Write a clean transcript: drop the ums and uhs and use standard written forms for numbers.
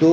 2